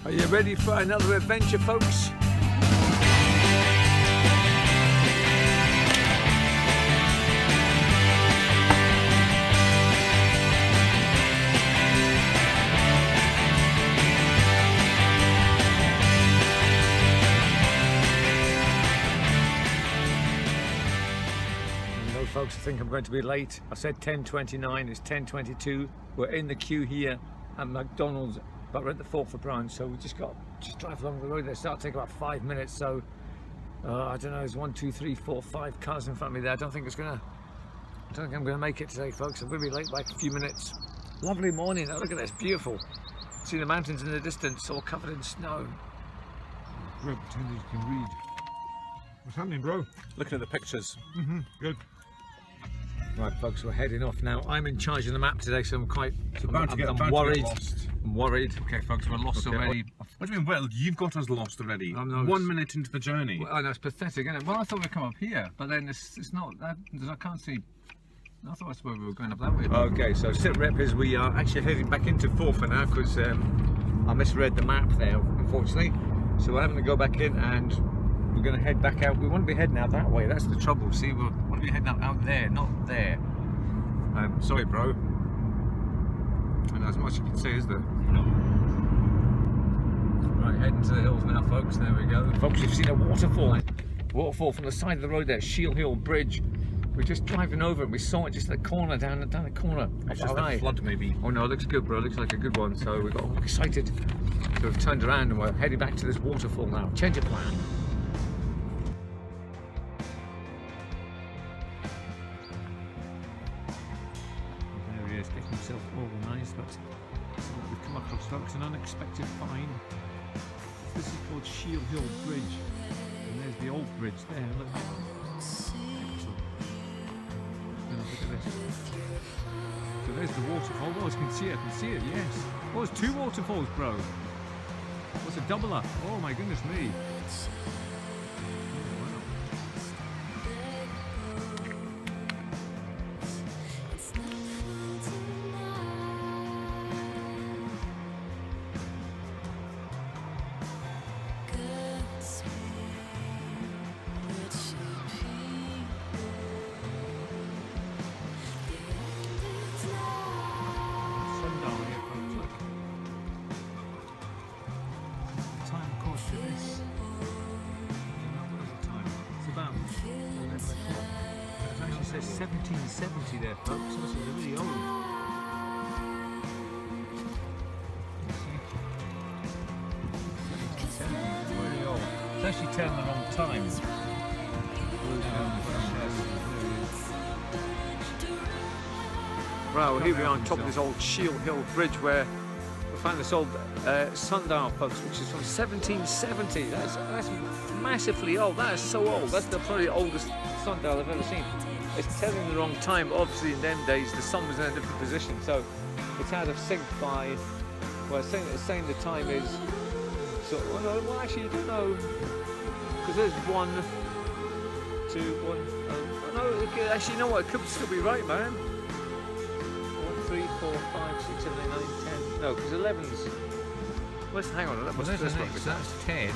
Are you ready for another adventure, folks? No, folks, I think I'm going to be late. I said 10:29, it's 10:22. We're in the queue here at McDonald's, but we're at the Forfar branch, so we just drive along the road there. It'll take about 5 minutes, so I don't know, there's 1, 2, 3, 4, 5 cars in front of me there. I don't think I'm gonna make it today, folks. I'm gonna be late by a few minutes. Lovely morning, look at this, beautiful. See the mountains in the distance, all covered in snow. Bro, pretend you can read. What's happening, bro? Looking at the pictures. Good. Right, folks, we're heading off now. I'm in charge of the map today, so I'm worried. I'm worried. Okay, folks, we're lost already. What do you mean, well, you've got us lost already. 1 minute into the journey. Well, I know, it's pathetic, isn't it? Well, I thought we'd come up here, but then it's not, I can't see. I thought that's where we were going up that way. Okay, so sit rep is we are actually heading back into Forfar now, because I misread the map there, unfortunately. So we're having to go back in and we're going to head back out. We want to be heading out that way, that's the trouble. See, we want to be heading out there, not there. Sorry, bro. And as much as you can see, is there? Right, heading to the hills now, folks. There we go. Folks, you've seen a waterfall. Waterfall from the side of the road there, Sheildhill Bridge. We're just driving over it. We saw it just at the corner, down the corner. It's just a flood, maybe. Oh no, it looks good, bro. It looks like a good one. So we got all excited. So we've turned around and we're heading back to this waterfall now. Change of plan. Getting himself organised, but we've come across, folks, an unexpected find. This is called Sheildhill Bridge, and there's the old bridge there. Look, excellent. Look at this. So there's the waterfall. Oh, I can see it. I can see it. Yes. Oh, it's 2 waterfalls, bro. What's a double up? Oh my goodness me. It says 1770 there, folks. This is really old. It's really old. It's actually telling the wrong time. Right, well, here we are on top of this old Sheildhill Bridge where we found this old sundial, folks, which is from 1770. That's massively old. That is so old. That's probably the oldest sundial I've ever seen. It's telling the wrong time. Obviously, in them days, the sun was in a different position, so it's out of sync by. Well, it's saying the time is. So, oh no, well, actually, you don't know, because there's 1, 2, 1. Oh no, actually, you know what? It could still be right, man. 1, 3, 4, 5, 6, 7, 8, 9, 10. No, because 11's. Well, hang on, that was this one. So that's 10.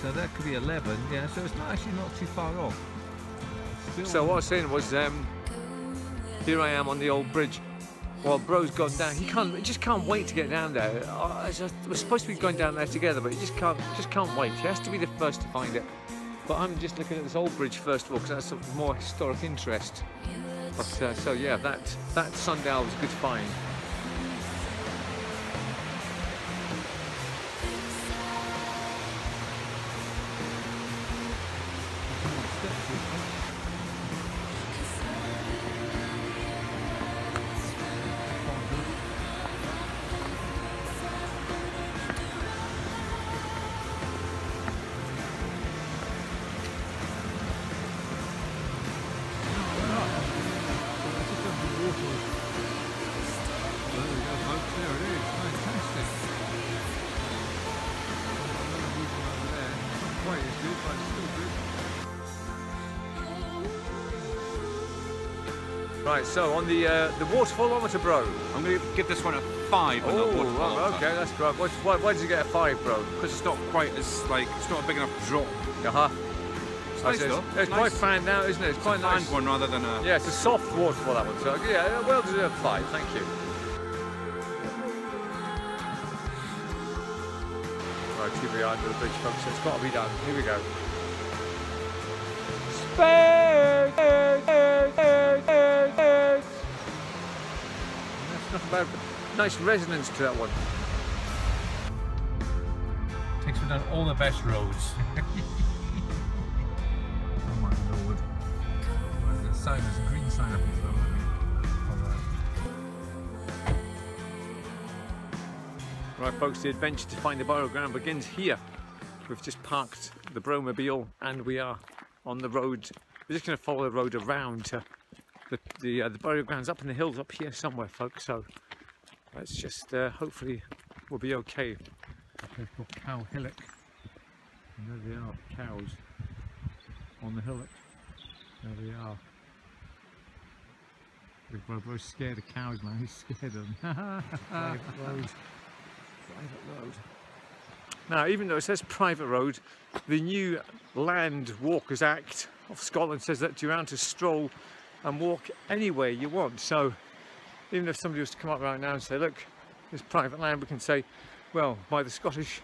So that could be 11. Yeah, so it's not too far off. So what I was saying was, here I am on the old bridge. Well, bro's gone down. He just can't wait to get down there. We're supposed to be going down there together, but he just can't wait. He has to be the first to find it. But I'm just looking at this old bridge first of all, because that's of more historic interest. But so yeah, that sundial was a good find. Right, so on the waterfallometer, bro. I'm going to give this one a 5 on the waterfall. Okay, that's great. Why did you get a 5, bro? Because it's not quite as, like, it's not a big enough drop. It's nice though. It's nice. quite fanned out, isn't it? It's quite nice. One rather than a... Yeah, it's a soft waterfall, that one. So, yeah, well deserved 5, thank you. Right, here we are under the bridge, folks. So it's got to be done. Here we go. Space! That's not bad. Nice resonance to that one. Takes me down all the best roads. Oh my lord. There's a sign, there's a green sign up as well. Right folks, the adventure to find the burial ground begins here. We've just parked the Bromobile and we are on the road. We're just going to follow the road around to the burial ground's up in the hills up here somewhere, folks. So let's just hopefully we'll be okay. They've got cow hillock. And there they are, cows on the hillock. There they are. Big Bro's scared of cows, man. He's scared of them. Private road. Private road. Now, even though it says private road, the new Land Walkers Act of Scotland says that you're allowed to stroll and walk anywhere you want. So, even if somebody was to come up right now and say, look, there's private land, we can say, well, by the Scottish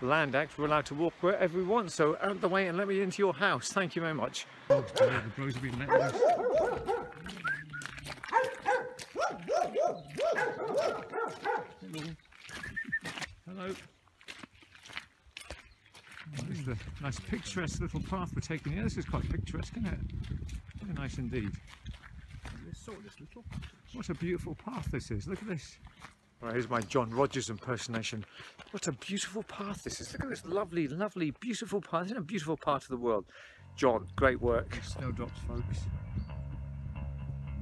Land Act, we're allowed to walk wherever we want. So, out the way and let me into your house. Thank you very much. Oh, the Bros have been let loose. Hello. This is the nice picturesque little path we're taking here. This is quite picturesque, isn't it? Very nice indeed. What a beautiful path this is. Look at this. Right, here's my John Rogers impersonation. What a beautiful path this is. Look at this lovely, lovely, beautiful path. Isn't it a beautiful part of the world? John, great work. Snowdrops, folks.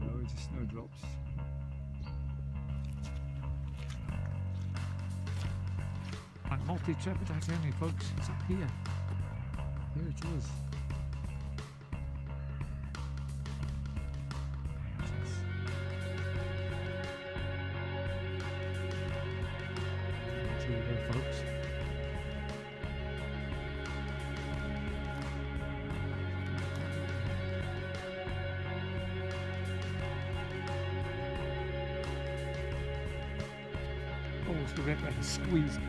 Loads of snowdrops. Right, multi-trepidite only, folks. It's up here. Here it is. Here we go, folks. Oh, it's the red man squeezed.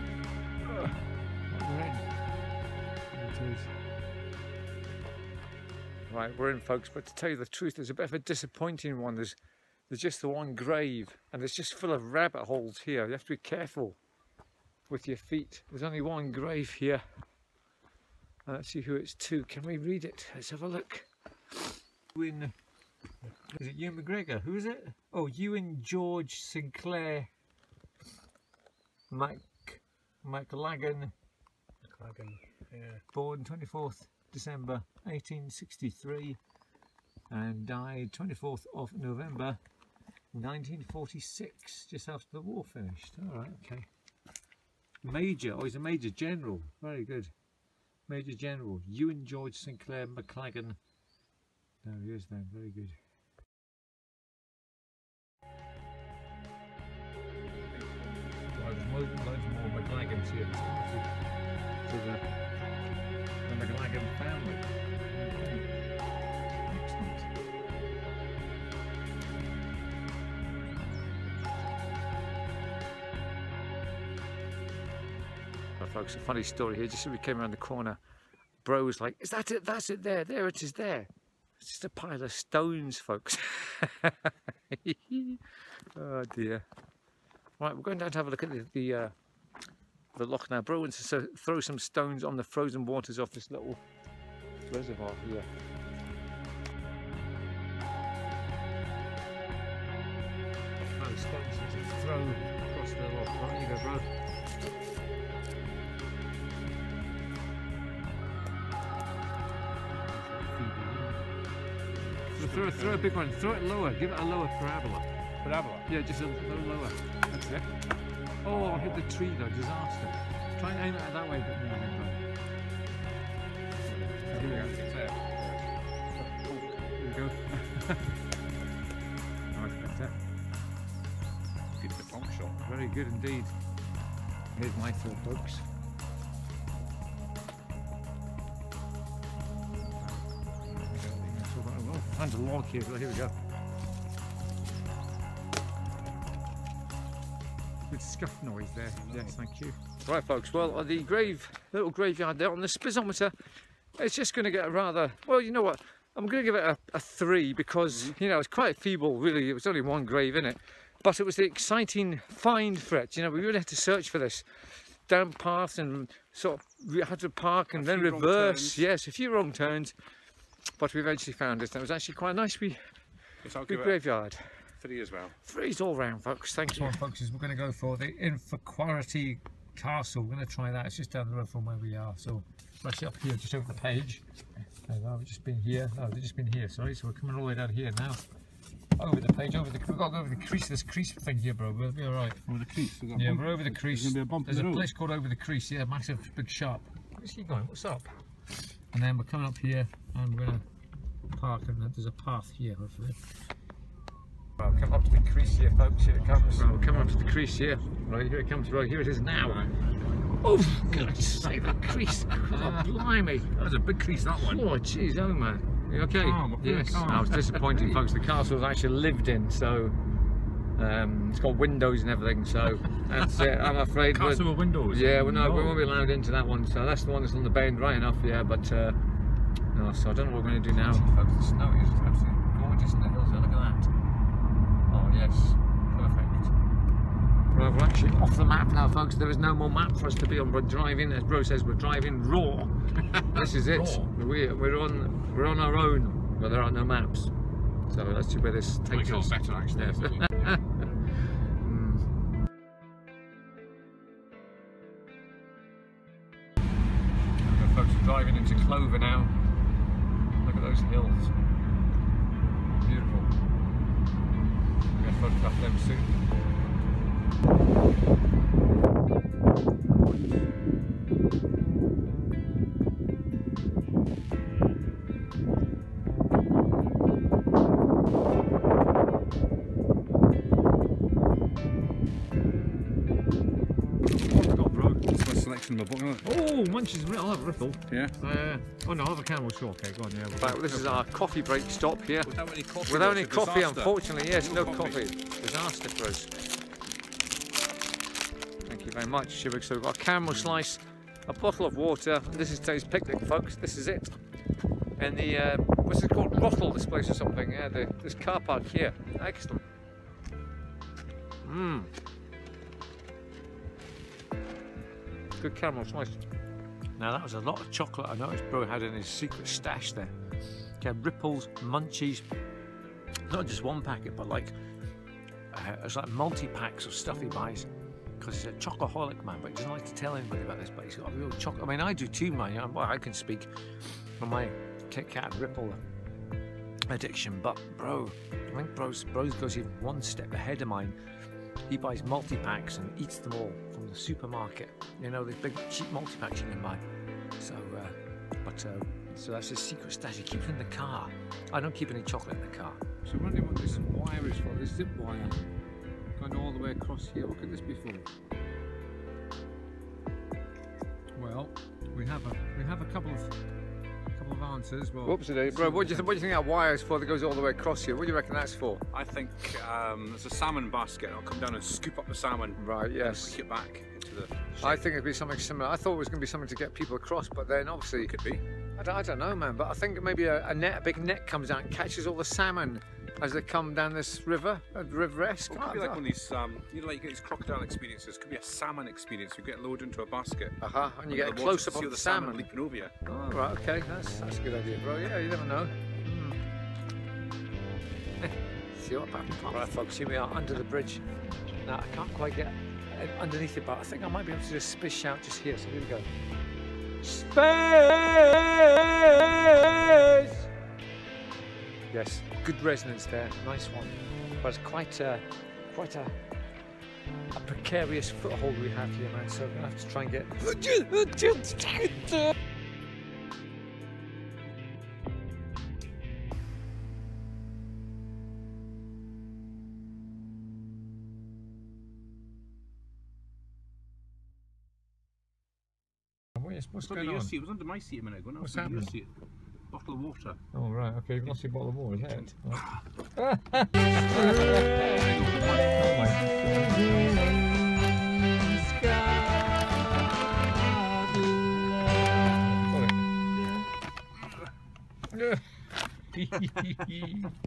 Right, we're in, folks, but to tell you the truth, there's a bit of a disappointing one. There's just the one grave, and it's just full of rabbit holes here. You have to be careful with your feet. There's only one grave here. Let's see who it's to. Can we read it? Let's have a look. Is it Ewan McGregor? Who is it? Oh, Ewan George Sinclair McLagan. Yeah. Born 24th December 1863 and died 24th of November 1946, just after the war finished. Alright, okay. Major, oh, he's a Major General, very good. Major General Ewan George Sinclair McLagan. There he is then, very good. Well, there's loads more McLagans here. To the McLagan family. Okay. Excellent. Well, folks, a funny story here. Just as we came around the corner, Bro was like, "Is that it? That's it there. There it is there." It's just a pile of stones, folks. Oh dear. Right, we're going down to have a look at the loch now. Bro wants to throw some stones on the frozen waters off this little reservoir here. Oh, stones to throw across the loch. Right, you go, bro. Throw a big one. Throw it lower. Give it a lower parabola. Parabola? Yeah, just a little lower. That's it. Oh, I hit the tree though, disaster. Try and aim it that way a bit more. Here we go. good indeed. Here's my thought, folks. Oh, find a log here. Well, here we go. Good scuff noise there. Yes, thank you. Right, folks. Well, the little graveyard there on the spizometer, it's just going to get a rather. Well, you know what? I'm going to give it a 3 because you know it's quite feeble. Really, it was only one grave in it, but it was the exciting find for it. You know, we really had to search for this down paths and sort of we had to park and then reverse. Yes, a few wrong turns, but we eventually found it. And it was actually quite a nice wee graveyard. 3 as well. 3's all round, folks. Thank you. Folks, is we're going to go for the Inverquharity Castle. We're going to try that. It's just down the road from where we are. So we're actually up here, just over the page. There we are. We've just been here. No, we've just been here. Sorry. So we're coming all the way down here now. Over the page. We've got to go over the crease. This crease thing here, bro. We'll be all right. Over the crease. Yeah, we're over the crease. There's going to be a bump. There's a place called Over the Crease. Yeah, massive, big sharp. Let's keep going. What's up? And then we're coming up here, and we're going to park, and there's a path here, hopefully. Well, come up to the crease here, folks. Here it comes. Right, we're coming up to the crease here. Right, here it comes. Right, here it is now. Right. Oh, God's sake, that crease. Oh, blimey. That was a big crease, that one. Oh, jeez, oh, man. You okay? Yes. I was disappointed, folks. The castle was actually lived in, so it's got windows and everything, so that's it. I'm afraid. Castle with windows? Yeah, well, no, we won't be allowed into that one, so that's the one that's on the bend, right enough, yeah, but no, so I don't know what we're going to do now. Folks, the snow is absolutely gorgeous in the hills, look at that. Oh yes, perfect. Right, we're actually off the map now, folks. There is no more map for us to be on. We're driving, as Bro says, we're driving raw. This is it. We're on our own, but there are no maps. So let's see where this takes us. Better actually. Yes. Folks are driving into Clova now. Look at those hills. Beautiful. We're going to photograph them soon. In my book, oh, Munch's I'll have a ripple. Yeah. Oh no, I'll have a camel. Sure, okay, go on. Yeah. Right, this is our coffee break stop here. Without any coffee. Without any coffee, unfortunately, yes, no coffee. Disaster for us. Thank you very much, Shivik. So we've got a caramel slice, a bottle of water. This is today's picnic, folks. This is it. And the what's it called? Rottle, this place or something. Yeah, this car park here. Excellent. Good caramel slice. Now that was a lot of chocolate I noticed Bro had in his secret stash there. He had ripples, munchies, not just one packet, but like it's like multi-packs of stuff he buys because he's a chocoholic man, but he doesn't like to tell anybody about this, but he's got a real chocolate. I mean, I do too, man. Well, I can speak from my Kit Kat and Ripple addiction, but Bro, I think Bro goes even one step ahead of mine. He buys multi-packs and eats them all from the supermarket. You know, the big cheap multi-packs you can buy. So, so that's his secret stash. He keeps it in the car. I don't keep any chocolate in the car. So I'm wondering what this wire is for. This zip wire going all the way across here. What could this be for? Well, we have a couple of answers. Well, whoops, Bro, what do you think that wire is for that goes all the way across here? What do you reckon that's for? I think there's a salmon basket. I'll come down and scoop up the salmon. Right, yes. And stick it back into the shape. I think it'd be something similar. I thought it was going to be something to get people across, but then obviously it could be. I don't know, man. But I think maybe a big net comes out and catches all the salmon as they come down this river, river-esque. Well, it could be like one of these, you know, like you get these crocodile experiences. It could be a salmon experience. You get loaded into a basket. And you get a close-up of the salmon leaping over you. Oh, right, okay, that's a good idea, Bro. Yeah, you never know. See what happens. Right, folks, here we are under the bridge. Now I can't quite get underneath it, but I think I might be able to just spish out just here. So here we go. Space! Yes, good resonance there, nice one. But it's quite a precarious foothold we have here, man. So I'm gonna have to try and get. What's going on? It was under my seat a minute ago. Now What's it's under your happening? seat. Bottle of water. Oh right, okay, you've lost your bottle of water, is that it? Right. Oh my.